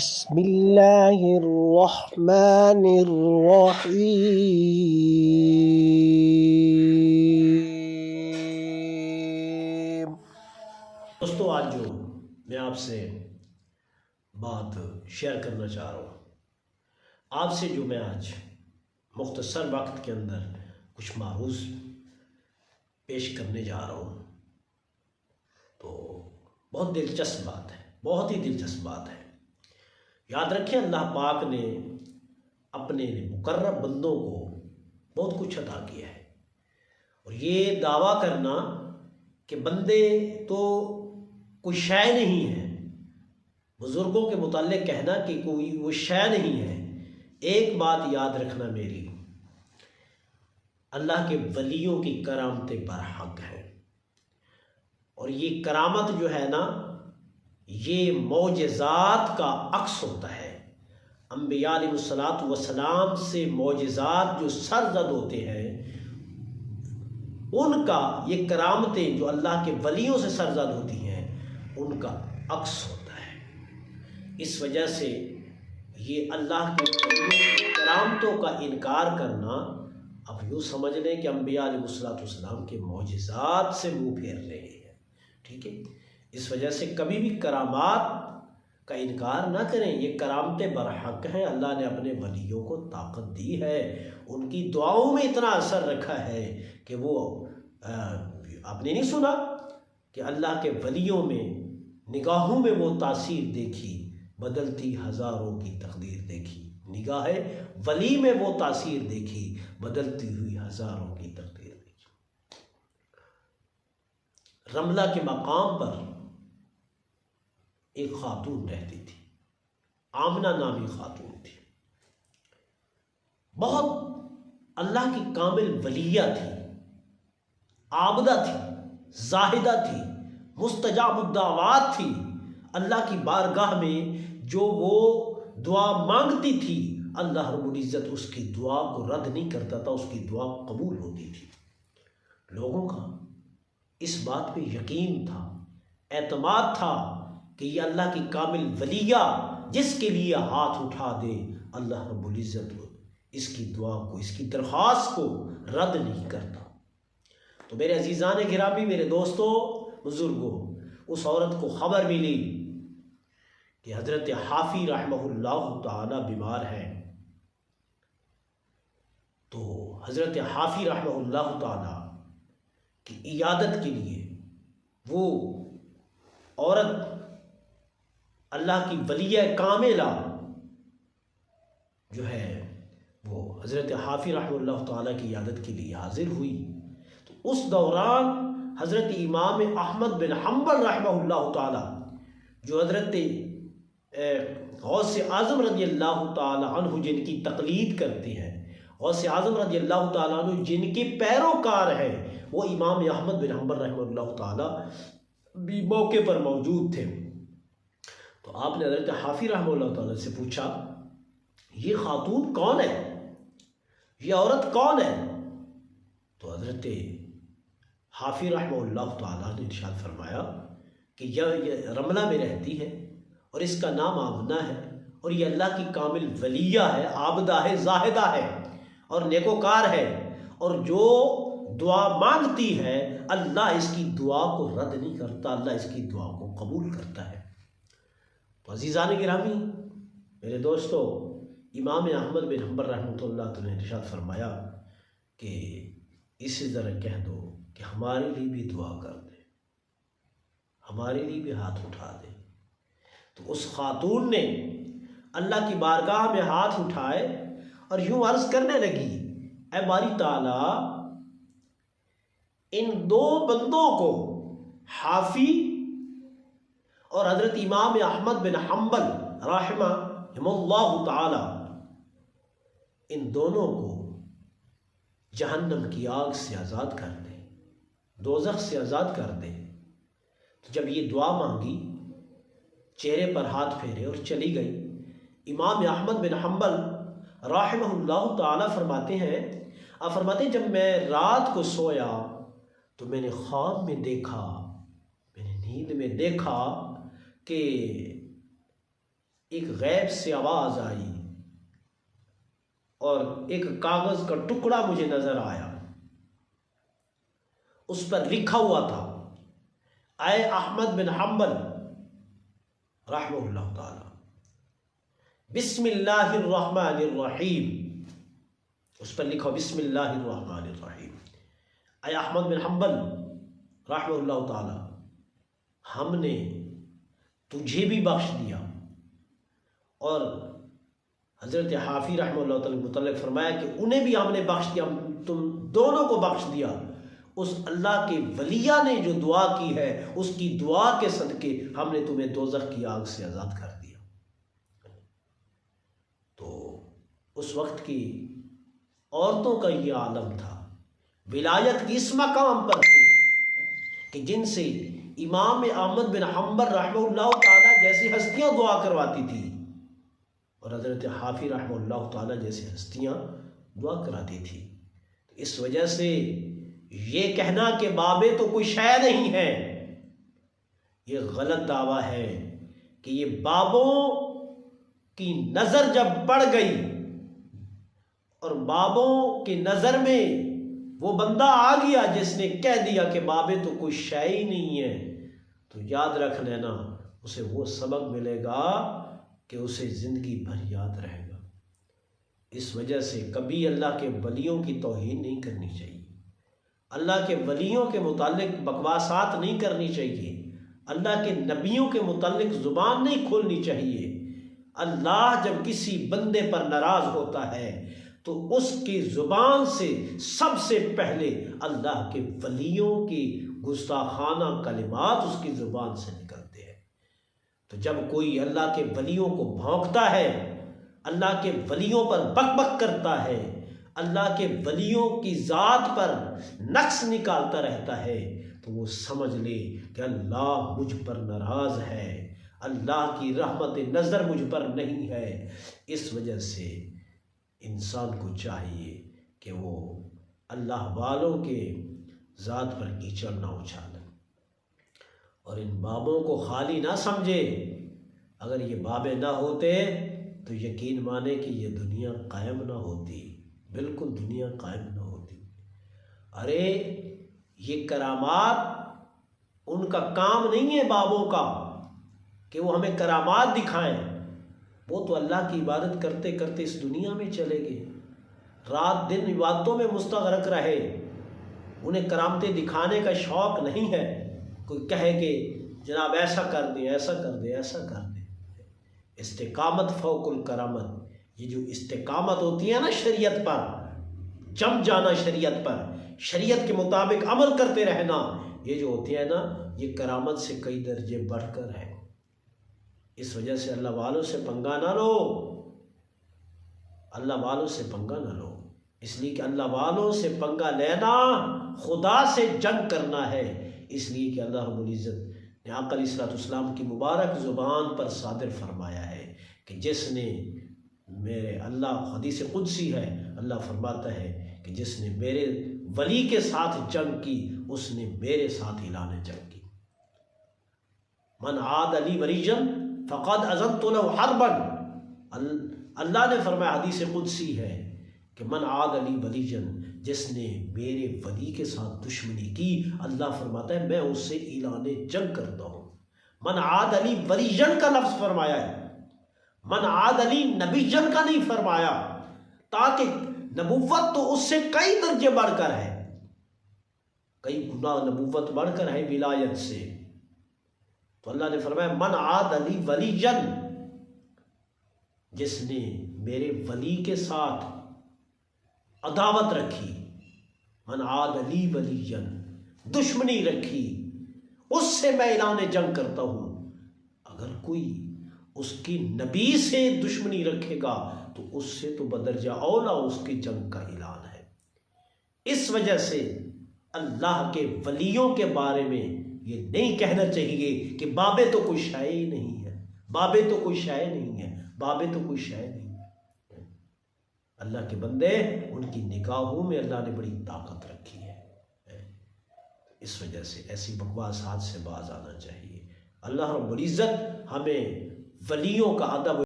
بسم اللہ الرحمن الرحیم۔ دوستو، آج جو میں آپ سے بات شیئر کرنا چاہ رہا ہوں، آپ سے جو میں آج مختصر وقت کے اندر کچھ معروض پیش کرنے جا رہا ہوں، تو بہت دلچسپ بات ہے، بہت ہی دلچسپ بات ہے۔ یاد رکھیں، اللہ پاک نے اپنے مقرب بندوں کو بہت کچھ عطا کیا ہے، اور یہ دعویٰ کرنا کہ بندے تو کوئی شے نہیں ہے، بزرگوں کے متعلق کہنا کہ کوئی وہ شے نہیں ہے۔ ایک بات یاد رکھنا میری، اللہ کے ولیوں کی کرامتیں برحق ہیں، اور یہ کرامت جو ہے نا، یہ معجزات کا عکس ہوتا ہے۔ انبیاء علیہ السلام سے معجزات جو سرزد ہوتے ہیں، ان کا یہ کرامتیں جو اللہ کے ولیوں سے سرزد ہوتی ہیں، ان کا عکس ہوتا ہے۔ اس وجہ سے یہ اللہ کے ولیوں کی کرامتوں کا انکار کرنا، اب یوں سمجھ لیں کہ انبیاء علیہ السلام کے معجزات سے منہ پھیر رہے ہیں، ٹھیک ہے؟ اس وجہ سے کبھی بھی کرامات کا انکار نہ کریں، یہ کرامتیں برحق ہیں۔ اللہ نے اپنے ولیوں کو طاقت دی ہے، ان کی دعاؤں میں اتنا اثر رکھا ہے کہ وہ آپ نے نہیں سنا کہ اللہ کے ولیوں میں نگاہوں میں وہ تاثیر دیکھی، بدلتی ہزاروں کی تقدیر دیکھی۔ نگاہ ولی میں وہ تاثیر دیکھی، بدلتی ہوئی ہزاروں کی تقدیر دیکھی۔ رملہ کے مقام پر ایک خاتون رہتی تھی، آمنہ نامی خاتون تھی، بہت اللہ کی کامل ولیہ تھی، عابدہ تھی، زاہدہ تھی، مستجاب الدعوات تھی۔ اللہ کی بارگاہ میں جو وہ دعا مانگتی تھی، اللہ رب العزت اس کی دعا کو رد نہیں کرتا تھا، اس کی دعا قبول ہوتی تھی۔ لوگوں کا اس بات پہ یقین تھا، اعتماد تھا کہ یہ اللہ کی کامل ولیہ جس کے لیے ہاتھ اٹھا دے، اللہ رب العزت اس کی دعا کو، اس کی درخواست کو رد نہیں کرتا۔ تو میرے عزیزان گرامی، میرے دوستو، بزرگوں، اس عورت کو خبر ملی کہ حضرت حافی رحمہ اللہ تعالی بیمار ہے۔ تو حضرت حافی رحمہ اللہ تعالی کی عیادت کے لیے وہ عورت، اللہ کی ولیہ کاملہ جو ہے، وہ حضرت حافی رحمہ اللہ تعالی کی عیادت کے لیے حاضر ہوئی۔ تو اس دوران حضرت امام احمد بن حنبل رحمہ اللہ تعالی، جو حضرت غوث اعظم رضی اللہ تعالی عنہ جن کی تقلید کرتے ہیں، غوث اعظم رضی اللہ تعالیٰ عنہ جن کے پیروکار ہیں، وہ امام احمد بن حنبل رحمہ اللہ تعالی بھی موقع پر موجود تھے۔ تو آپ نے حضرت حافی رحمہ اللہ تعالیٰ سے پوچھا، یہ خاتون کون ہے؟ یہ عورت کون ہے؟ تو حضرت حافی رحمہ اللہ تعالیٰ نے ارشاد فرمایا کہ یہ رملہ میں رہتی ہے، اور اس کا نام آمنہ ہے، اور یہ اللہ کی کامل ولیہ ہے، عابدہ ہے، زاہدہ ہے، اور نیکوکار ہے، اور جو دعا مانگتی ہے، اللہ اس کی دعا کو رد نہیں کرتا، اللہ اس کی دعا کو قبول کرتا ہے۔ تو عزیزان گرامی، میرے دوستو، امام احمد بن حنبل رحمۃ اللہ تعالی نے ارشاد فرمایا کہ اسے ذرا کہہ دو کہ ہمارے لیے بھی دعا کر دے، ہمارے لیے بھی ہاتھ اٹھا دے۔ تو اس خاتون نے اللہ کی بارگاہ میں ہاتھ اٹھائے اور یوں عرض کرنے لگی، اے باری تعالیٰ، ان دو بندوں کو، حافی اور حضرت امام احمد بن حنبل رحمہ اللہ تعالی، ان دونوں کو جہنم کی آگ سے آزاد کر دے، دوزخ سے آزاد کر دے۔ تو جب یہ دعا مانگی، چہرے پر ہاتھ پھیرے اور چلی گئی۔ امام احمد بن حنبل رحمہ اللہ تعالی فرماتے ہیں، جب میں رات کو سویا تو میں نے خواب میں دیکھا، میں نے نیند میں دیکھا کہ ایک غیب سے آواز آئی اور ایک کاغذ کا ٹکڑا مجھے نظر آیا، اس پر لکھا ہوا تھا اے احمد بن حنبل رحمہ اللہ تعالی، بسم اللہ الرحمن الرحیم، اس پر لکھا بسم اللہ الرحمن الرحیم، اے احمد بن حنبل رحمہ اللہ تعالی، ہم نے تجھے بھی بخش دیا اور حضرت حافی رحمہ اللہ تعالی متعلق فرمایا کہ انہیں بھی ہم نے بخش دیا، تم دونوں کو بخش دیا۔ اس اللہ کے ولیہ نے جو دعا کی ہے اس کی دعا کے صدقے ہم نے تمہیں دوزخ کی آگ سے آزاد کر دیا۔ تو اس وقت کی عورتوں کا یہ عالم تھا، ولایت کی اس مقام پر تھی کہ جن سے امام احمد بن حنبل رحمہ اللہ تعالی جیسی ہستیاں دعا کرواتی تھی اور حضرت حافی رحمہ اللہ تعالی جیسی ہستیاں دعا کراتی تھی۔ اس وجہ سے یہ کہنا کہ بابے تو کوئی شے نہیں ہے، یہ غلط دعویٰ ہے کہ یہ بابوں کی نظر جب پڑ گئی اور بابوں کی نظر میں وہ بندہ آ گیا جس نے کہہ دیا کہ بابے تو کوئی شے ہی نہیں ہے، تو یاد رکھ لینا اسے وہ سبق ملے گا کہ اسے زندگی بھر یاد رہے گا۔ اس وجہ سے کبھی اللہ کے ولیوں کی توہین نہیں کرنی چاہیے، اللہ کے ولیوں کے متعلق بکواسات نہیں کرنی چاہیے، اللہ کے نبیوں کے متعلق زبان نہیں کھولنی چاہیے۔ اللہ جب کسی بندے پر ناراض ہوتا ہے تو اس کی زبان سے سب سے پہلے اللہ کے ولیوں کی گستاخانہ کلمات اس کی زبان سے نکلتے ہیں۔ تو جب کوئی اللہ کے ولیوں کو بھونکتا ہے، اللہ کے ولیوں پر بک بک کرتا ہے، اللہ کے ولیوں کی ذات پر نقص نکالتا رہتا ہے، تو وہ سمجھ لے کہ اللہ مجھ پر ناراض ہے، اللہ کی رحمت نظر مجھ پر نہیں ہے۔ اس وجہ سے انسان کو چاہیے کہ وہ اللہ والوں کے ذات پر کیچڑ نہ اچھالے اور ان بابوں کو خالی نہ سمجھے۔ اگر یہ بابے نہ ہوتے تو یقین مانے کہ یہ دنیا قائم نہ ہوتی، بالکل دنیا قائم نہ ہوتی۔ ارے یہ کرامات ان کا کام نہیں ہے بابوں کا کہ وہ ہمیں کرامات دکھائیں، وہ تو اللہ کی عبادت کرتے کرتے اس دنیا میں چلے گئے، رات دن عبادتوں میں مستغرق رہے، انہیں کرامتیں دکھانے کا شوق نہیں ہے۔ کوئی کہے کہ جناب ایسا کر دیں، ایسا کر دیں، ایسا کر دیں۔ استقامت فوق الکرامت، یہ جو استقامت ہوتی ہے نا شریعت پر، جم جانا شریعت پر، شریعت کے مطابق عمل کرتے رہنا، یہ جو ہوتی ہے نا یہ کرامت سے کئی درجے بڑھ کر ہے۔ اس وجہ سے اللہ والوں سے پنگا نہ لو، اللہ والوں سے پنگا نہ لو، اس لیے کہ اللہ والوں سے پنگا لینا خدا سے جنگ کرنا ہے۔ اس لیے کہ اللہ رب العزت نے آقا علیہ الصلوۃ والسلام کی مبارک زبان پر صادر فرمایا ہے کہ جس نے میرے اللہ، حدیث قدسی ہے، اللہ فرماتا ہے کہ جس نے میرے ولی کے ساتھ جنگ کی اس نے میرے ساتھ اعلان جنگ کی۔ من عاد لی ولیًا فقد اذنت له حربا، اللہ نے فرمایا، حدیث قدسی ہے کہ من عاد لی ولیًا، جس نے میرے ولی کے ساتھ دشمنی کی، اللہ فرماتا ہے میں اس سے اعلان جنگ کرتا ہوں۔ من عاد لی ولیًا کا لفظ فرمایا ہے، من عاد لی نبیًا کا نہیں فرمایا، تاکہ نبوت تو اس سے کئی درجے بڑھ کر ہے، کئی گنا نبوت بڑھ کر ہے ولایت سے۔ تو اللہ نے فرمایا من عاد لی ولیًا، جس نے میرے ولی کے ساتھ عداوت رکھی، من عاد لی ولیًا، دشمنی رکھی، اس سے میں اعلان جنگ کرتا ہوں۔ اگر کوئی اس کی نبی سے دشمنی رکھے گا تو اس سے تو بدرجہ اولا اس کی جنگ کا اعلان ہے۔ اس وجہ سے اللہ کے ولیوں کے بارے میں یہ نہیں کہنا چاہیے کہ بابے تو کوئی شے ہی نہیں ہے، بابے تو کوئی شے نہیں ہے، بابے تو کوئی شے نہیں ہے۔ اللہ کے بندے، ان کی نگاہوں میں اللہ نے بڑی طاقت رکھی ہے، اس وجہ سے ایسی بکواسات سے باز آنا چاہیے۔ اللہ رب العزت ہمیں ولیوں کا ادب